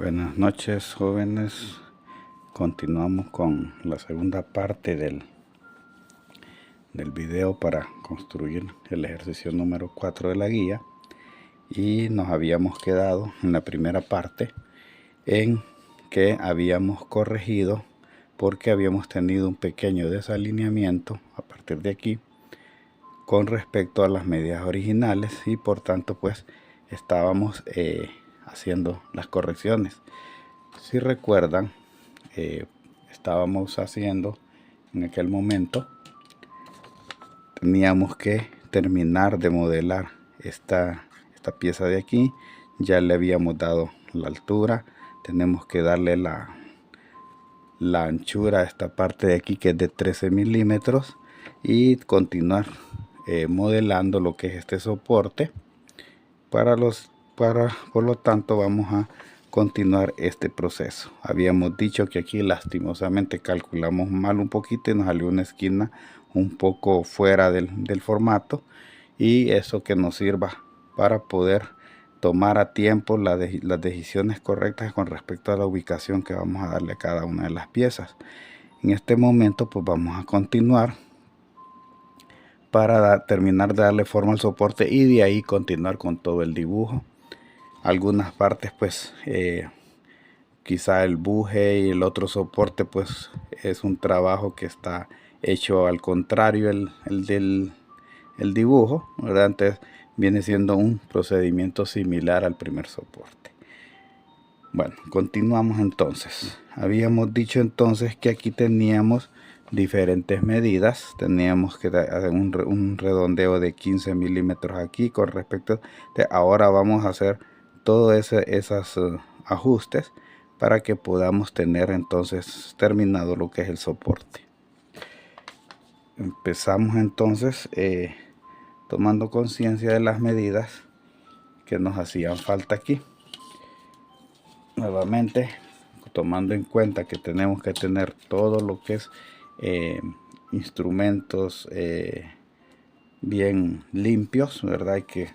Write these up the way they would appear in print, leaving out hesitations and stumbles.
Buenas noches, jóvenes. Continuamos con la segunda parte del video para construir el ejercicio número 4 de la guía, y nos habíamos quedado en la primera parte en que habíamos corregido porque habíamos tenido un pequeño desalineamiento a partir de aquí con respecto a las medidas originales, y por tanto pues estábamos haciendo las correcciones. Si recuerdan, estábamos haciendo en aquel momento, teníamos que terminar de modelar esta pieza de aquí. Ya le habíamos dado la altura, tenemos que darle la anchura a esta parte de aquí, que es de 13 milímetros, y continuar modelando lo que es este soporte por lo tanto vamos a continuar este proceso. Habíamos dicho que aquí lastimosamente calculamos mal un poquito y nos salió una esquina un poco fuera del formato, y eso que nos sirva para poder tomar a tiempo las decisiones correctas con respecto a la ubicación que vamos a darle a cada una de las piezas. En este momento pues vamos a continuar para terminar de darle forma al soporte y de ahí continuar con todo el dibujo. Algunas partes pues quizá el buje y el otro soporte pues es un trabajo que está hecho al contrario el dibujo, ¿verdad? Entonces viene siendo un procedimiento similar al primer soporte. Bueno, continuamos entonces. Habíamos dicho entonces que aquí teníamos diferentes medidas. Teníamos que hacer un redondeo de 15 milímetros aquí con respecto de, ahora vamos a hacer todos esos ajustes para que podamos tener entonces terminado lo que es el soporte. Empezamos entonces tomando conciencia de las medidas que nos hacían falta aquí. Nuevamente, tomando en cuenta que tenemos que tener todo lo que es instrumentos bien limpios, ¿verdad? Hay que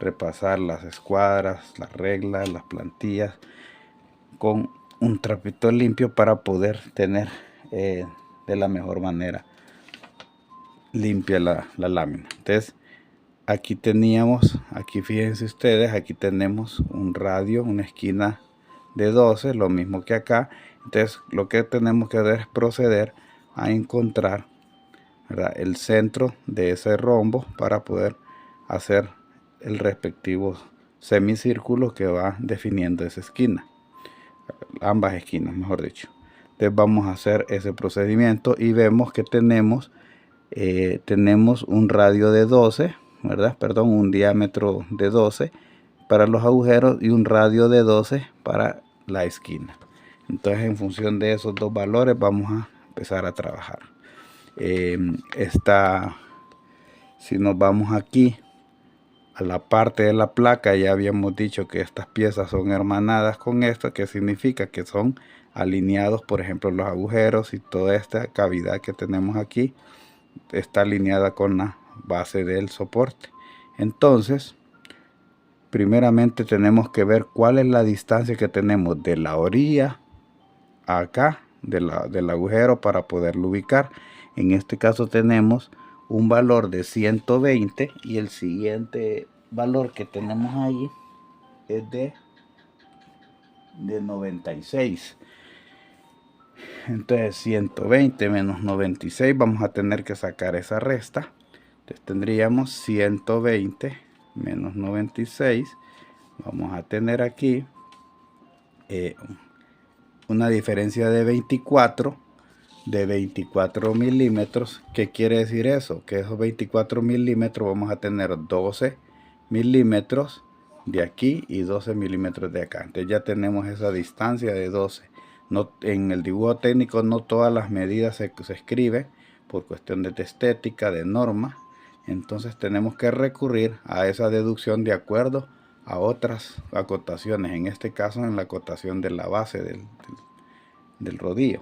repasar las escuadras, las reglas, las plantillas con un trapito limpio para poder tener de la mejor manera limpia la lámina. Entonces aquí teníamos, aquí fíjense ustedes, aquí tenemos un radio, una esquina de 12, lo mismo que acá. Entonces lo que tenemos que hacer es proceder a encontrar, ¿verdad?, el centro de ese rombo para poder hacer el respectivo semicírculo que va definiendo esa esquina, ambas esquinas mejor dicho. Entonces vamos a hacer ese procedimiento y vemos que tenemos un radio de 12, ¿verdad? Perdón, un diámetro de 12 para los agujeros y un radio de 12 para la esquina. Entonces en función de esos dos valores vamos a empezar a trabajar. Si nos vamos aquí a la parte de la placa, ya habíamos dicho que estas piezas son hermanadas con esto, que significa que son alineados. Por ejemplo, los agujeros y toda esta cavidad que tenemos aquí está alineada con la base del soporte. Entonces primeramente tenemos que ver cuál es la distancia que tenemos de la orilla acá del agujero para poderlo ubicar. En este caso tenemos un valor de 120 y el siguiente valor que tenemos ahí es de 96. Entonces 120 menos 96, vamos a tener que sacar esa resta. Entonces tendríamos 120 menos 96. Vamos a tener aquí una diferencia de 24 milímetros. ¿Qué quiere decir eso? Que esos 24 milímetros vamos a tener 12 milímetros de aquí y 12 milímetros de acá. Entonces ya tenemos esa distancia de 12. No, en el dibujo técnico no todas las medidas se escriben por cuestión de estética, de norma. Entonces tenemos que recurrir a esa deducción de acuerdo a otras acotaciones, en este caso en la acotación de la base del rodillo.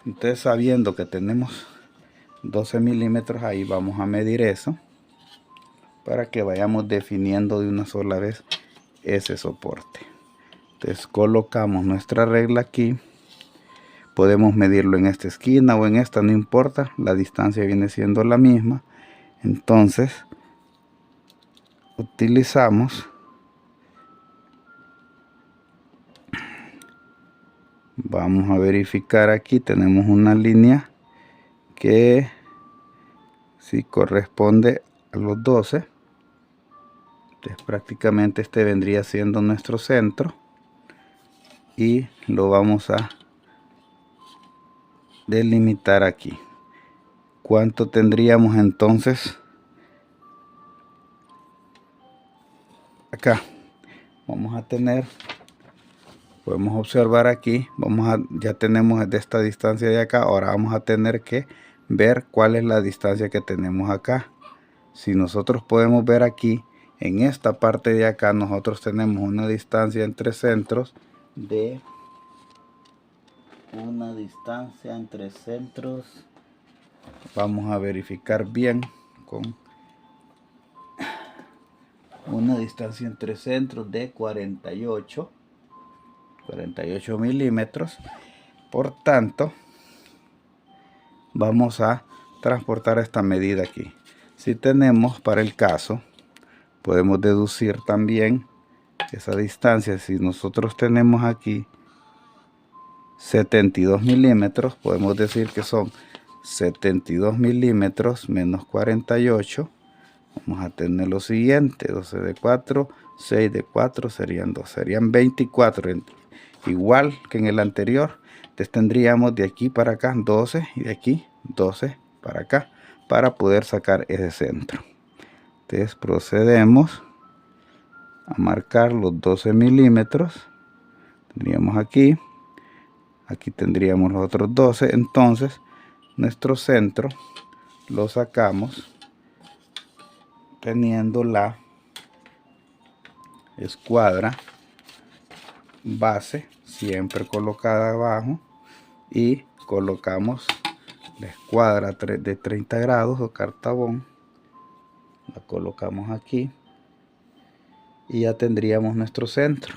Entonces, sabiendo que tenemos 12 milímetros ahí, vamos a medir eso para que vayamos definiendo de una sola vez ese soporte. Entonces colocamos nuestra regla aquí. Podemos medirlo en esta esquina o en esta, no importa, la distancia viene siendo la misma. Entonces utilizamos, vamos a verificar aquí, tenemos una línea que sí corresponde a los 12. Entonces prácticamente este vendría siendo nuestro centro y lo vamos a delimitar aquí. ¿Cuánto tendríamos entonces acá? Vamos a tener, podemos observar aquí, ya tenemos de esta distancia de acá. Ahora vamos a tener que ver cuál es la distancia que tenemos acá. Si nosotros podemos ver aquí, en esta parte de acá, nosotros tenemos una distancia entre centros de vamos a verificar bien con una distancia entre centros de 48 milímetros. Por tanto, vamos a transportar esta medida aquí. Si tenemos, para el caso, podemos deducir también esa distancia. Si nosotros tenemos aquí 72 milímetros, podemos decir que son 72 milímetros menos 48. Vamos a tener lo siguiente: 12 de 4, 6 de 4, serían 2, serían 24. Igual que en el anterior. Entonces tendríamos de aquí para acá 12 y de aquí 12 para acá para poder sacar ese centro. Entonces procedemos a marcar los 12 milímetros. Tendríamos aquí tendríamos los otros 12. Entonces nuestro centro lo sacamos teniendo la escuadra base siempre colocada abajo y colocamos la escuadra de 30 grados o cartabón, la colocamos aquí y ya tendríamos nuestro centro.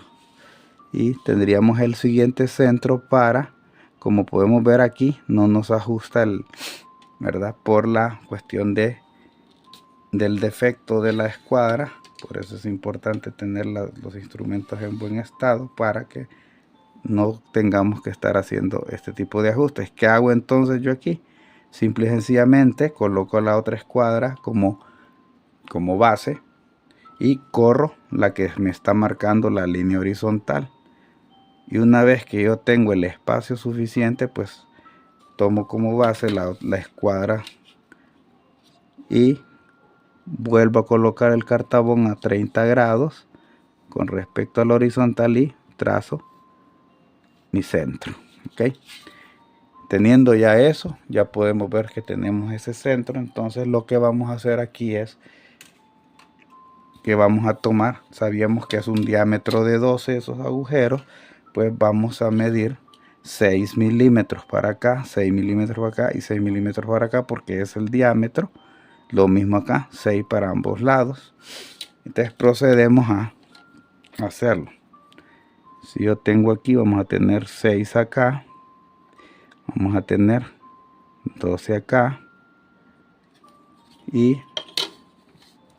Y tendríamos el siguiente centro para, como podemos ver aquí, no nos ajusta ¿verdad? Por la cuestión del defecto de la escuadra. Por eso es importante tener los instrumentos en buen estado para que no tengamos que estar haciendo este tipo de ajustes. ¿Qué hago entonces yo aquí? Simple y sencillamente coloco la otra escuadra como base y corro la que me está marcando la línea horizontal. Y una vez que yo tengo el espacio suficiente, pues tomo como base la escuadra y vuelvo a colocar el cartabón a 30 grados con respecto al horizontal y trazo mi centro. ¿Ok? Teniendo ya eso, ya podemos ver que tenemos ese centro. Entonces lo que vamos a hacer aquí es que vamos a tomar, sabíamos que es un diámetro de 12 esos agujeros, pues vamos a medir 6 milímetros para acá, 6 milímetros para acá y 6 milímetros para acá, porque es el diámetro. Lo mismo acá, 6 para ambos lados. Entonces procedemos a hacerlo. Si yo tengo aquí, vamos a tener 6 acá, vamos a tener 12 acá y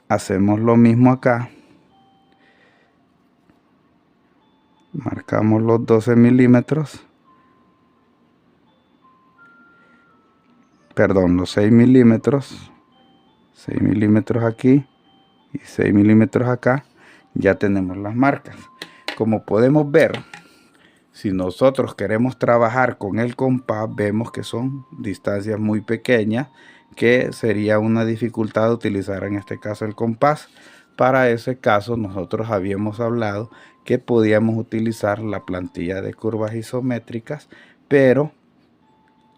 hacemos lo mismo acá. Marcamos los 12 milímetros, perdón, los 6 milímetros, 6 milímetros aquí y 6 milímetros acá. Ya tenemos las marcas. Como podemos ver, si nosotros queremos trabajar con el compás, vemos que son distancias muy pequeñas, que sería una dificultad utilizar en este caso el compás. Para ese caso nosotros habíamos hablado que podíamos utilizar la plantilla de curvas isométricas, pero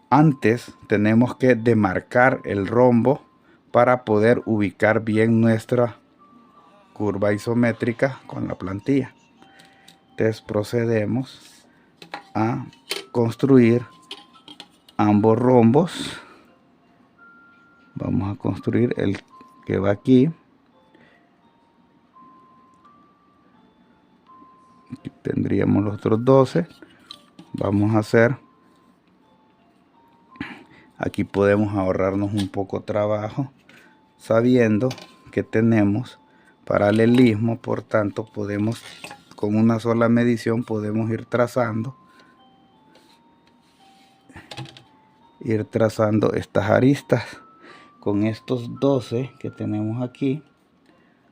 antes tenemos que demarcar el rombo para poder ubicar bien nuestra curva isométrica con la plantilla. Entonces procedemos a construir ambos rombos. Vamos a construir el que va aquí. Aquí tendríamos los otros 12. Vamos a hacer, aquí podemos ahorrarnos un poco de trabajo sabiendo que tenemos paralelismo, por tanto podemos, con una sola medición podemos ir trazando estas aristas. Con estos 12 que tenemos aquí,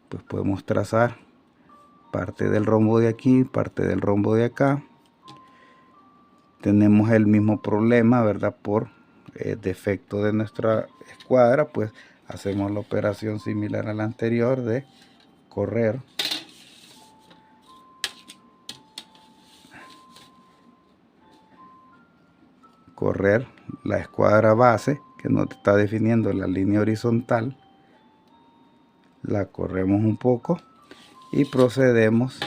pues podemos trazar parte del rombo de aquí, parte del rombo de acá. Tenemos el mismo problema, ¿verdad? Por defecto de nuestra escuadra, pues hacemos la operación similar a la anterior de correr la escuadra base que nos está definiendo la línea horizontal. La corremos un poco y procedemos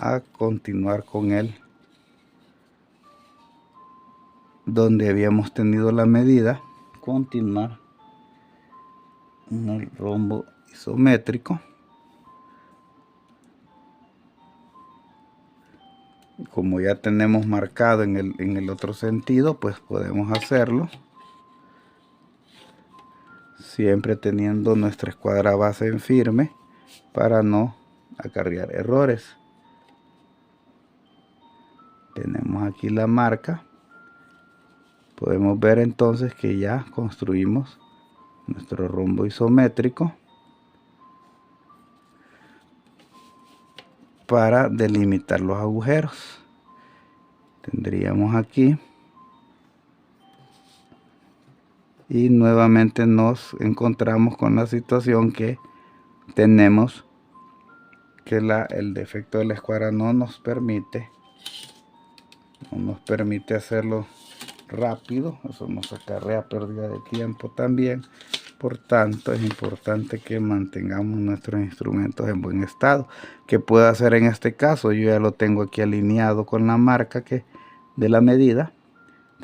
a continuar con él donde habíamos tenido la medida, continuar en el rombo isométrico. Como ya tenemos marcado en el otro sentido, pues podemos hacerlo siempre teniendo nuestra escuadra base en firme para no acarrear errores. Tenemos aquí la marca. Podemos ver entonces que ya construimos nuestro rombo isométrico para delimitar los agujeros. Tendríamos aquí, y nuevamente nos encontramos con la situación que tenemos que el defecto de la escuadra no nos permite hacerlo rápido. Eso nos acarrea pérdida de tiempo también. Por tanto, es importante que mantengamos nuestros instrumentos en buen estado. ¿Qué puedo hacer en este caso? Yo ya lo tengo aquí alineado con la marca de la medida.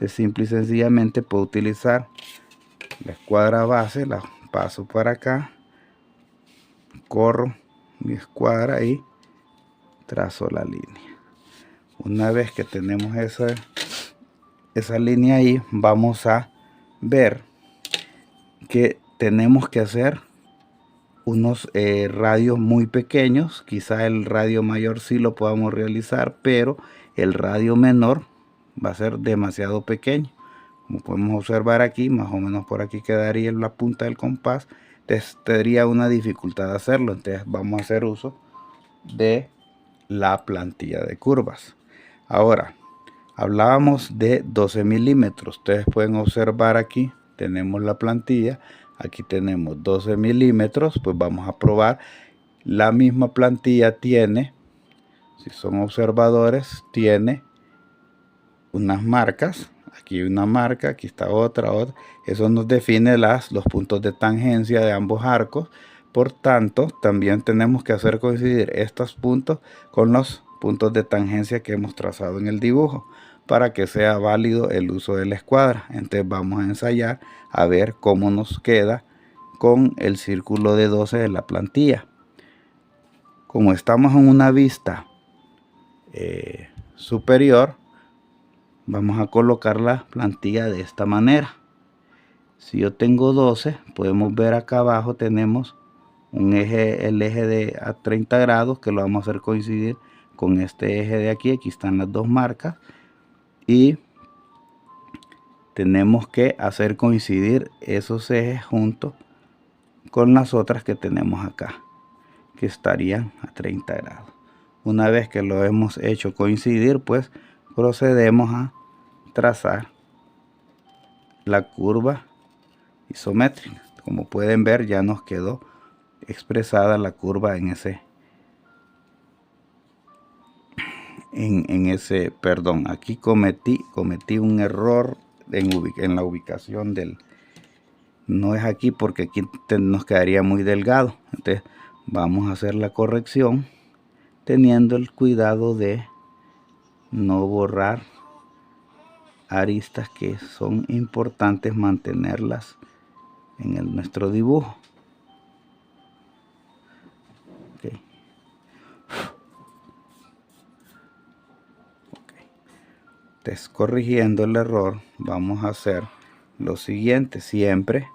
Simple y sencillamente puedo utilizar la escuadra base, la paso para acá, corro mi escuadra y trazo la línea. Una vez que tenemos esa línea ahí, vamos a ver que tenemos que hacer unos radios muy pequeños. Quizá el radio mayor sí lo podamos realizar, pero el radio menor va a ser demasiado pequeño. Como podemos observar aquí, más o menos por aquí quedaría la punta del compás. Tendría una dificultad hacerlo, entonces vamos a hacer uso de la plantilla de curvas. Ahora, hablábamos de 12 milímetros. Ustedes pueden observar aquí, tenemos la plantilla. Aquí tenemos 12 milímetros. Pues vamos a probar. La misma plantilla tiene, si son observadores, tiene unas marcas. Aquí hay una marca, aquí está otra. Eso nos define los puntos de tangencia de ambos arcos. Por tanto, también tenemos que hacer coincidir estos puntos con los puntos de tangencia que hemos trazado en el dibujo para que sea válido el uso de la escuadra. Entonces vamos a ensayar a ver cómo nos queda con el círculo de 12 de la plantilla. Como estamos en una vista superior, vamos a colocar la plantilla de esta manera. Si yo tengo 12, podemos ver acá abajo tenemos el eje de a 30 grados que lo vamos a hacer coincidir con este eje de aquí. Aquí están las dos marcas y tenemos que hacer coincidir esos ejes juntos con las otras que tenemos acá, que estarían a 30 grados. Una vez que lo hemos hecho coincidir, pues procedemos a trazar la curva isométrica. Como pueden ver, ya nos quedó expresada la curva en perdón, aquí cometí un error en la ubicación no es aquí, porque aquí nos quedaría muy delgado. Entonces vamos a hacer la corrección teniendo el cuidado de no borrar aristas que son importantes mantenerlas en nuestro dibujo. Okay. Entonces, corrigiendo el error, vamos a hacer lo siguiente. Siempre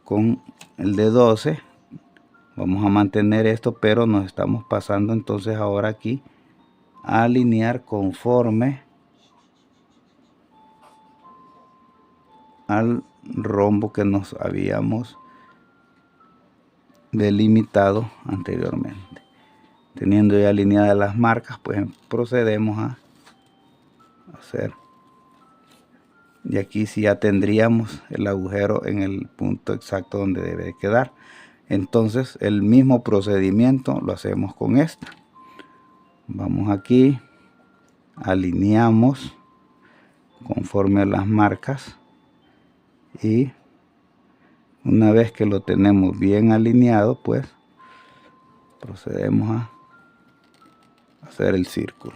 con el de 12 vamos a mantener esto, pero nos estamos pasando entonces ahora aquí a alinear conforme al rombo que nos habíamos delimitado anteriormente. Teniendo ya alineadas las marcas, pues procedemos a hacer, y aquí sí ya tendríamos el agujero en el punto exacto donde debe de quedar. Entonces el mismo procedimiento lo hacemos con esta. Vamos aquí, alineamos conforme a las marcas, y una vez que lo tenemos bien alineado, pues procedemos a hacer el círculo.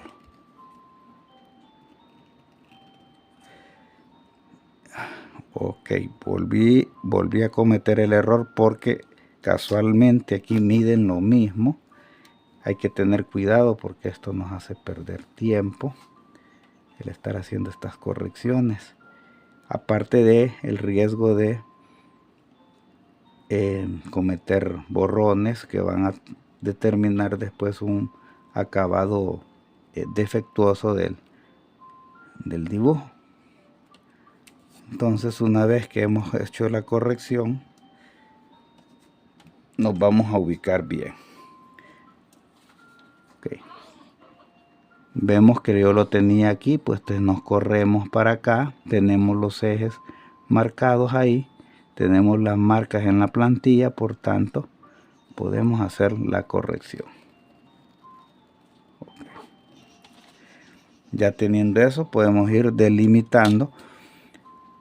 Ok, volví a cometer el error porque casualmente aquí miden lo mismo. Hay que tener cuidado porque esto nos hace perder tiempo el estar haciendo estas correcciones, aparte de el riesgo de cometer borrones que van a determinar después un acabado defectuoso del dibujo. Entonces, una vez que hemos hecho la corrección, nos vamos a ubicar bien. Okay. Vemos que yo lo tenía aquí, pues nos corremos para acá, tenemos los ejes marcados ahí, tenemos las marcas en la plantilla, por tanto podemos hacer la corrección. Okay. Ya teniendo eso, podemos ir delimitando.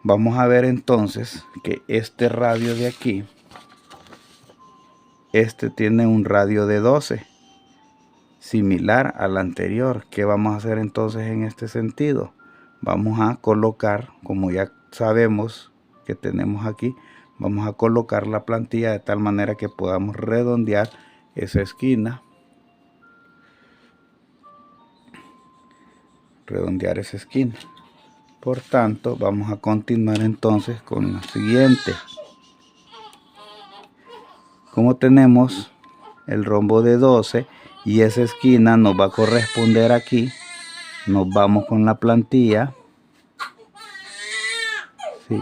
Vamos a ver entonces que este radio de aquí, este tiene un radio de 12, similar al anterior. ¿Qué vamos a hacer entonces en este sentido? Vamos a colocar, como ya sabemos que tenemos aquí, vamos a colocar la plantilla de tal manera que podamos redondear esa esquina. Por tanto, vamos a continuar entonces con la siguiente. Como tenemos el rombo de 12 y esa esquina nos va a corresponder aquí, nos vamos con la plantilla. Sí.